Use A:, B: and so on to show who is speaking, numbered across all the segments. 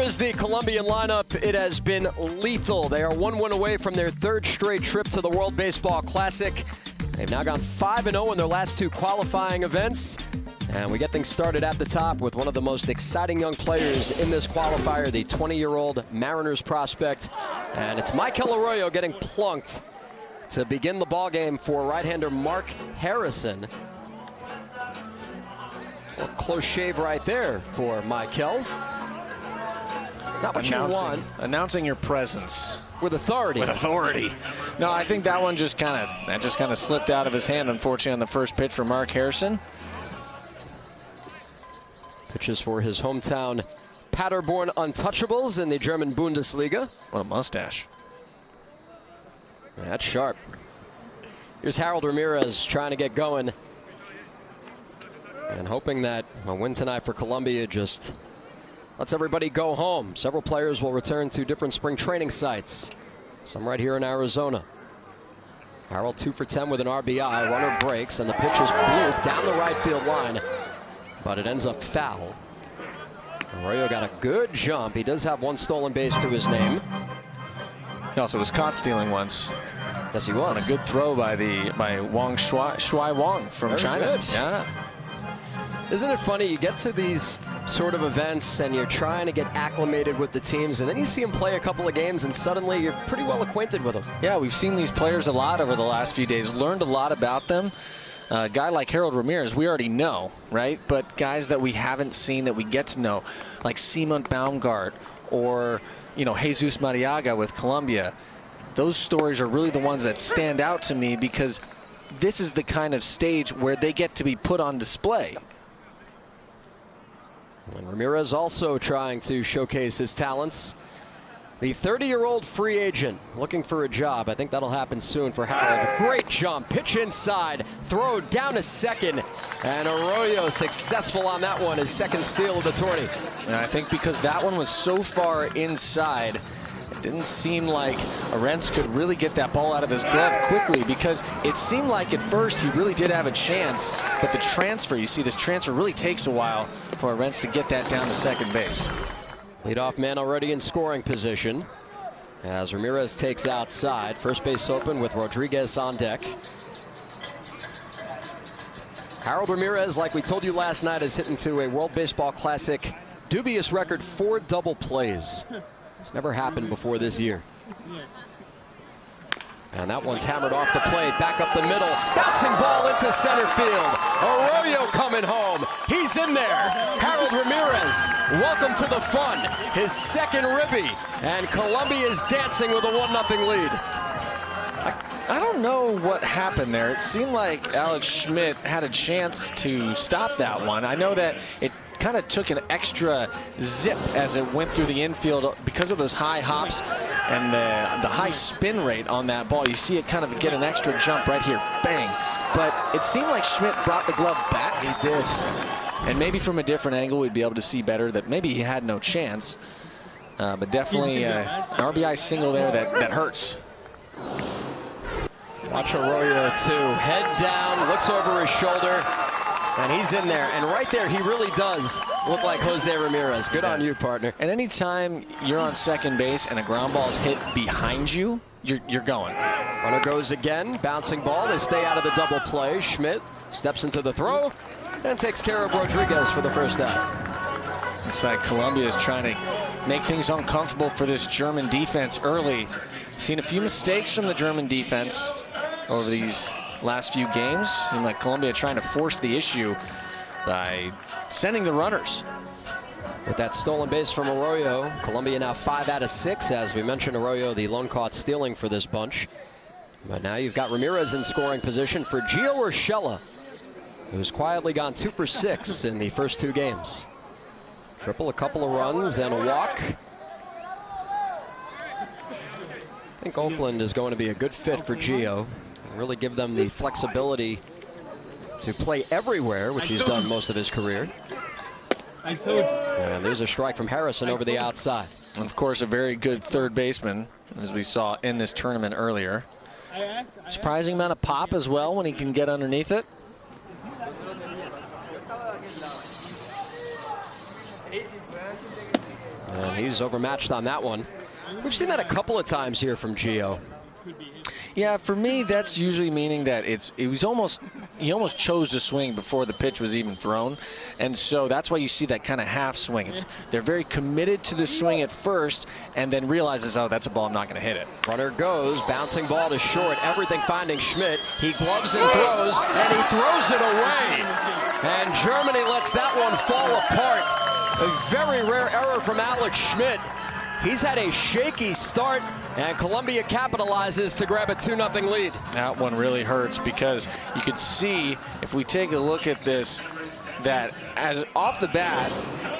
A: is the Colombian lineup. It has been lethal. They are 1-1 away from their third straight trip to the World Baseball Classic. They've now gone 5-0 in their last two qualifying events. And we get things started at the top with one of the most exciting young players in this qualifier, the 20-year-old Mariners prospect. And it's Michael Arroyo getting plunked to begin the ball game for right-hander Mark Harrison. A close shave right there for Michael. Not what you want.
B: Announcing your presence.
A: With authority.
B: With authority. No, I think that one just kind of slipped out of his hand, unfortunately, on the first pitch for Mark Harrison.
A: Pitches for his hometown Paderborn Untouchables in the German Bundesliga.
B: What a mustache.
A: Yeah, that's sharp. Here's Harold Ramirez trying to get going. And hoping that a win tonight for Colombia just lets everybody go home. Several players will return to different spring training sites. Some right here in Arizona. Harold 2 for 10 with an RBI. Runner breaks, and the pitch is blooped down the right field line. But it ends up foul. Arroyo got a good jump. He does have one stolen base to his name.
B: He also was caught stealing once.
A: Yes, he was.
B: On a good throw by Wang Shuai Wang from
A: Very
B: China.
A: Good.
B: Yeah.
A: Isn't it funny? You get to these sort of events and you're trying to get acclimated with the teams, and then you see them play a couple of games and suddenly you're pretty well acquainted with them.
B: Yeah, we've seen these players a lot over the last few days, learned a lot about them. A guy like Harold Ramirez, we already know, right? But guys that we haven't seen that we get to know, like Simon Baumgart or, Jesus Mariaga with Colombia. Those stories are really the ones that stand out to me because this is the kind of stage where they get to be put on display.
A: And Ramirez also trying to showcase his talents. The 30-year-old free agent looking for a job. I think that'll happen soon for Harold. Great jump, pitch inside, throw down to second, and Arroyo successful on that one, his second steal of the tourney.
B: And I think because that one was so far inside, it didn't seem like Arentz could really get that ball out of his glove quickly, because it seemed like at first he really did have a chance, but the transfer, you see this transfer really takes a while for Arentz to get that down to second base.
A: Leadoff man already in scoring position as Ramirez takes outside. First base open with Rodriguez on deck. Harold Ramirez, like we told you last night, is hitting to a World Baseball Classic dubious record, 4 double plays. It's never happened before this year. And that one's hammered off the plate, back up the middle, bouncing ball into center field. Arroyo coming home. He's in there. Harold Ramirez, welcome to the fun. His second ribby, and Colombia is dancing with a 1-0 lead.
B: I don't know what happened there. It seemed like Alex Schmidt had a chance to stop that one. I know that it kind of took an extra zip as it went through the infield because of those high hops and the high spin rate on that ball. You see it kind of get an extra jump right here, bang. But it seemed like Schmidt brought the glove back.
A: He did.
B: And maybe from a different angle we'd be able to see better that maybe he had no chance. But definitely an RBI single there that hurts.
A: Watch Arroyo too. Head down, looks over his shoulder. And he's in there, and right there, he really does look like Jose Ramirez. Good on you, partner.
B: And anytime you're on second base and a ground ball is hit behind you, you're going.
A: Runner goes again, bouncing ball. They stay out of the double play. Schmidt steps into the throw and takes care of Rodriguez for the first out.
B: Looks like Colombia is trying to make things uncomfortable for this German defense early. Seen a few mistakes from the German defense over these last few games. Seemed like Colombia trying to force the issue by sending the runners.
A: With that stolen base from Arroyo, Colombia now 5 out of 6. As we mentioned, Arroyo, the lone caught stealing for this bunch. But now you've got Ramirez in scoring position for Gio Urshela, who's quietly gone 2 for 6 in the first 2 games. Triple, a couple of runs, and a walk. I think Oakland is going to be a good fit for Gio. Really give them the flexibility to play everywhere, which he's done most of his career. And there's a strike from Harrison over the outside.
B: And of course, a very good third baseman, as we saw in this tournament earlier. Surprising amount of pop as well when he can get underneath it.
A: And he's overmatched on that one. We've seen that a couple of times here from Gio.
B: Yeah, for me, that's usually meaning that he almost chose to swing before the pitch was even thrown, and so that's why you see that kind of half swing. They're very committed to the swing at first, and then realizes, oh, that's a ball, I'm not going to hit it.
A: Runner goes, bouncing ball to short. Everything finding Schmidt. He gloves and throws, and he throws it away. And Germany lets that one fall apart. A very rare error from Alex Schmidt. He's had a shaky start, and Colombia capitalizes to grab a 2-0 lead.
B: That one really hurts because you could see, if we take a look at this, that as off the bat,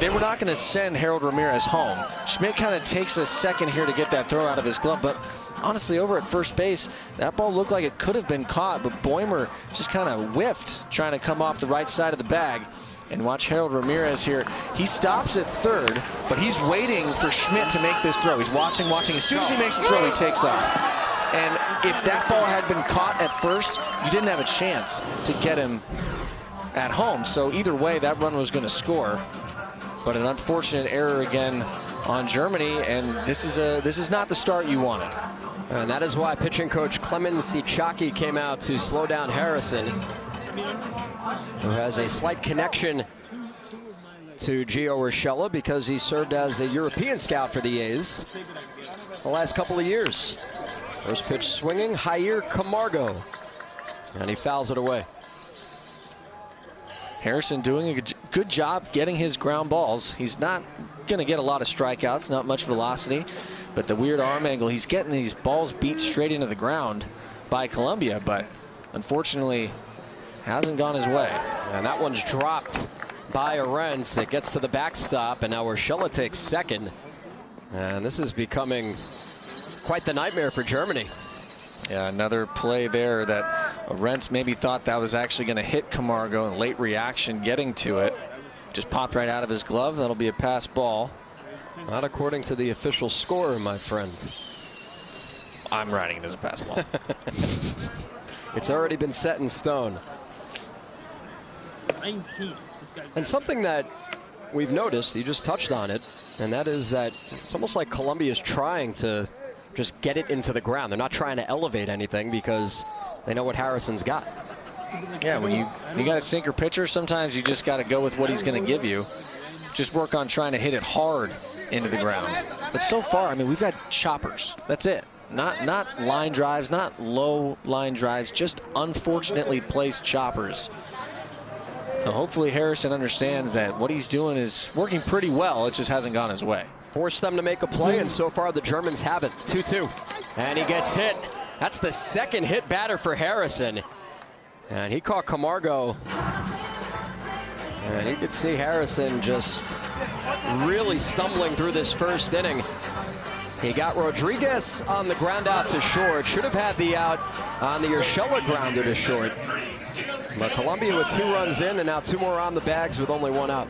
B: they were not going to send Harold Ramirez home. Schmidt kind of takes a second here to get that throw out of his glove, but honestly, over at first base, that ball looked like it could have been caught, but Boymer just kind of whiffed, trying to come off the right side of the bag. And watch Harold Ramirez here. He stops at third, but he's waiting for Schmidt to make this throw. He's watching. As soon as he makes the throw, he takes off. And if that ball had been caught at first, you didn't have a chance to get him at home. So either way, that run was going to score. But an unfortunate error again on Germany, and this is not the start you wanted.
A: And that is why pitching coach Clemen Sichaki came out to slow down Harrison, who has a slight connection to Gio Urshela because he served as a European scout for the A's the last couple of years. First pitch swinging, Jair Camargo, and he fouls it away.
B: Harrison doing a good job getting his ground balls. He's not going to get a lot of strikeouts, not much velocity, but the weird arm angle, he's getting these balls beat straight into the ground by Colombia, but unfortunately hasn't gone his way.
A: And that one's dropped by Arentz. It gets to the backstop, and now Urshela takes second. And this is becoming quite the nightmare for Germany.
B: Yeah, another play there that Arentz maybe thought that was actually going to hit Camargo, and late reaction getting to it. Just popped right out of his glove. That'll be a pass ball.
A: Not according to the official score, my friend.
B: I'm writing it as a pass ball.
A: It's already been set in stone. And something that we've noticed, you just touched on it, and that is that it's almost like Colombia is trying to just get it into the ground. They're not trying to elevate anything because they know what Harrison's got.
B: Yeah, when you got a sinker pitcher, sometimes you just got to go with what he's going to give you. Just work on trying to hit it hard into the ground. But so far, I mean, we've got choppers. That's it. Not line drives, not low line drives, just unfortunately placed choppers. So hopefully Harrison understands that what he's doing is working pretty well. It just hasn't gone his way.
A: Forced them to make a play, and so far the Germans have it. 2-2. And he gets hit. That's the second hit batter for Harrison. And he caught Camargo. And you could see Harrison just really stumbling through this first inning. He got Rodriguez on the ground out to short. Should have had the out on the Urshela grounder to short. But Colombia with 2 runs in, and now 2 more on the bags with only 1 out.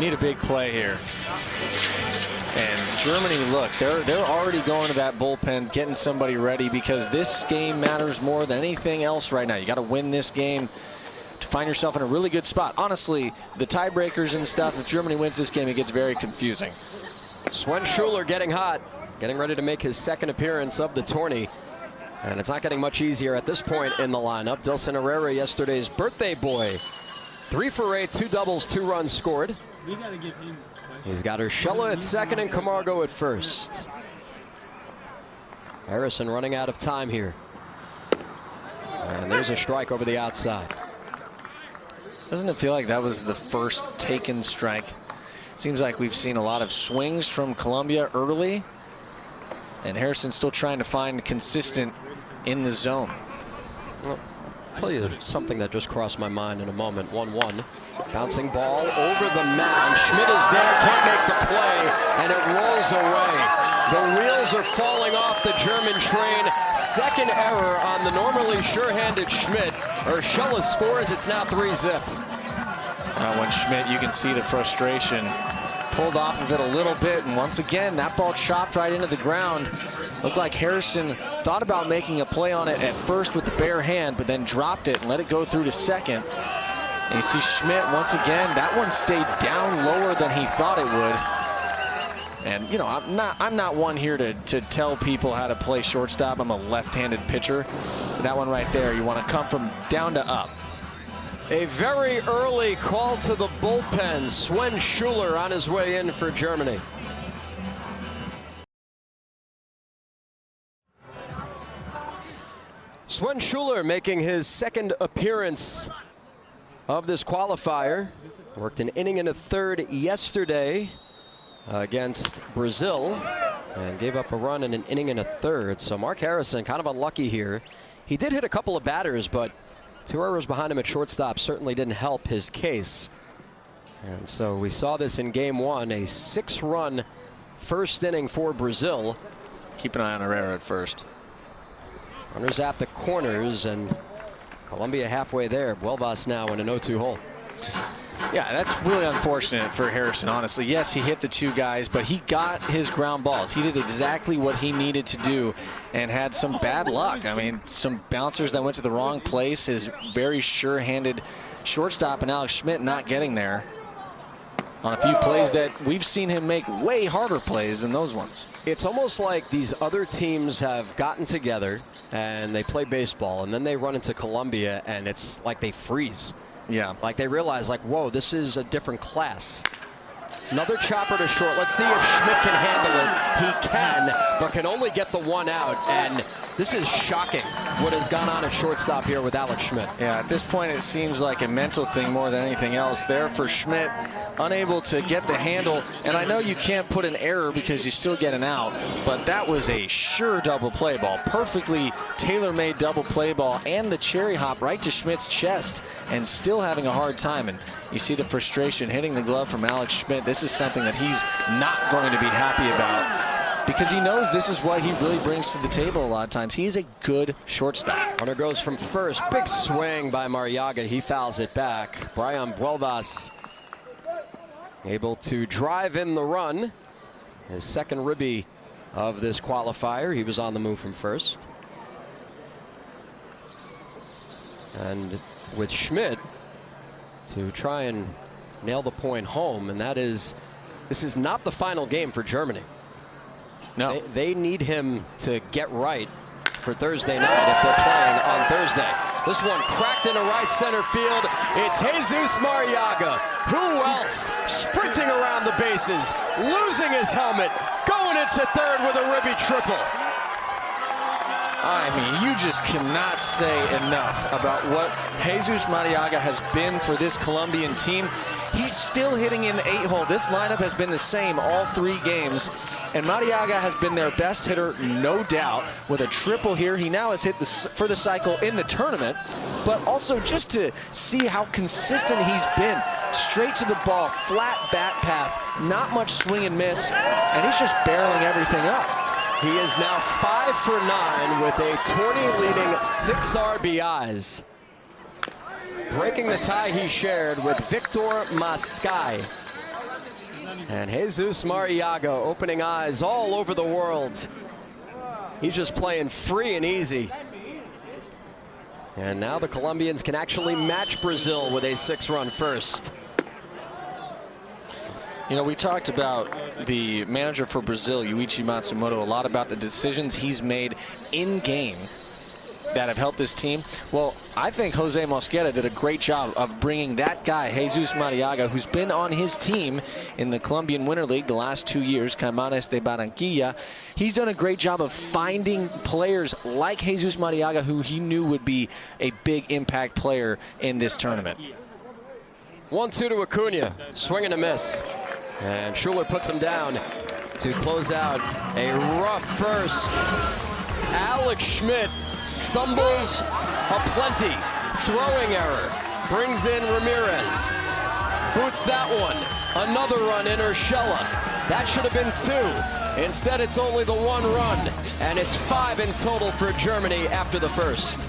B: Need a big play here. And Germany, look, they're already going to that bullpen, getting somebody ready, because this game matters more than anything else right now. You got to win this game to find yourself in a really good spot. Honestly, the tiebreakers and stuff, if Germany wins this game, it gets very confusing.
A: Sven Schuler getting hot, getting ready to make his second appearance of the tourney. And it's not getting much easier at this point in the lineup. Dilson Herrera, yesterday's birthday boy. 3 for 8, 2 doubles, 2 runs scored. He's got Urshela at second and Camargo at first. Harrison running out of time here. And there's a strike over the outside.
B: Doesn't it feel like that was the first taken strike? Seems like we've seen a lot of swings from Colombia early, and Harrison's still trying to find consistent in the zone.
A: Well, I'll tell you something that just crossed my mind in a moment. 1-1. Bouncing ball over the mound. Schmidt is there, can't make the play, and it rolls away. The wheels are falling off the German train. Second error on the normally sure-handed Schmidt. Urshela scores, it's now 3-zip.
B: When Schmidt, you can see the frustration. Pulled off of it a little bit, and once again, that ball chopped right into the ground. Looked like Harrison thought about making a play on it at first with the bare hand, but then dropped it and let it go through to second. And you see Schmidt once again, that one stayed down lower than he thought it would. And, you know, I'm not one here to tell people how to play shortstop. I'm a left-handed pitcher. That one right there, you want to come from down to up.
A: A very early call to the bullpen. Sven Schuler on his way in for Germany. Sven Schuler making his second appearance of this qualifier. Worked an inning and a third yesterday against Brazil and gave up a run in an inning and a third. So Mark Harrison kind of unlucky here. He did hit a couple of batters, but 2 errors behind him at shortstop certainly didn't help his case. And so we saw this in game 1, a 6-run first inning for Brazil.
B: Keep an eye on Herrera at first.
A: Runners at the corners, and Colombia halfway there. Buelvas now in an 0-2 hole.
B: Yeah, that's really unfortunate for Harrison, honestly. Yes, he hit the 2 guys, but he got his ground balls. He did exactly what he needed to do and had some bad luck. I mean, some bouncers that went to the wrong place. His very sure-handed shortstop and Alex Schmidt not getting there on a few plays that we've seen him make way harder plays than those ones.
A: It's almost like these other teams have gotten together and they play baseball, and then they run into Colombia and it's like they freeze.
B: Yeah.
A: Like they realize, like, whoa, this is a different class. Another chopper to short. Let's see if Schmidt can handle it. He can, but can only get the 1 out. And this is shocking what has gone on at shortstop here with Alex Schmidt.
B: Yeah, at this point it seems like a mental thing more than anything else. There for Schmidt, unable to get the handle. And I know you can't put an error because you still get an out, but that was a sure double play ball. Perfectly tailor-made double play ball, and the cherry hop right to Schmidt's chest, and still having a hard time. And you see the frustration hitting the glove from Alex Schmidt. This is something that he's not going to be happy about, because he knows this is what he really brings to the table a lot of times. He's a good shortstop.
A: Runner goes from first. Big swing by Marriaga. He fouls it back. Brian Buelvas able to drive in the run. His second ribby of this qualifier. He was on the move from first. And with Schmidt to try and nail the point home, and that is, this is not the final game for Germany.
B: No.
A: They need him to get right for Thursday night if they're playing on Thursday. This one cracked into right center field. It's Jesus Marriaga. Who else? Sprinting around the bases, losing his helmet, going into third with a ribby triple.
B: I mean, you just cannot say enough about what Jesus Marriaga has been for this Colombian team. He's still hitting in the 8-hole. This lineup has been the same all 3 games, and Marriaga has been their best hitter, no doubt, with a triple here. He now has hit for the cycle in the tournament, but also just to see how consistent he's been. Straight to the ball, flat bat path, not much swing and miss, and he's just barreling everything up.
A: He is now 5 for 9 with a 20-leading 6 RBIs. Breaking the tie he shared with Victor Mascai. And Jesus Marriaga opening eyes all over the world. He's just playing free and easy. And now the Colombians can actually match Brazil with a 6-run first.
B: You know, we talked about the manager for Brazil, Yuichi Matsumoto, a lot about the decisions he's made in game that have helped this team. Well, I think Jose Mosquera did a great job of bringing that guy, Jesus Marriaga, who's been on his team in the Colombian Winter League the last 2 years, Caimanes de Barranquilla. He's done a great job of finding players like Jesus Marriaga, who he knew would be a big impact player in this tournament.
A: 1-2 to Acuna, swing and a miss. And Schuler puts him down to close out a rough first. Alex Schmidt stumbles aplenty. Throwing error. Brings in Ramirez. Boots that one. Another run in Urshela. That should have been 2. Instead, it's only the 1 run. And it's 5 in total for Germany after the first.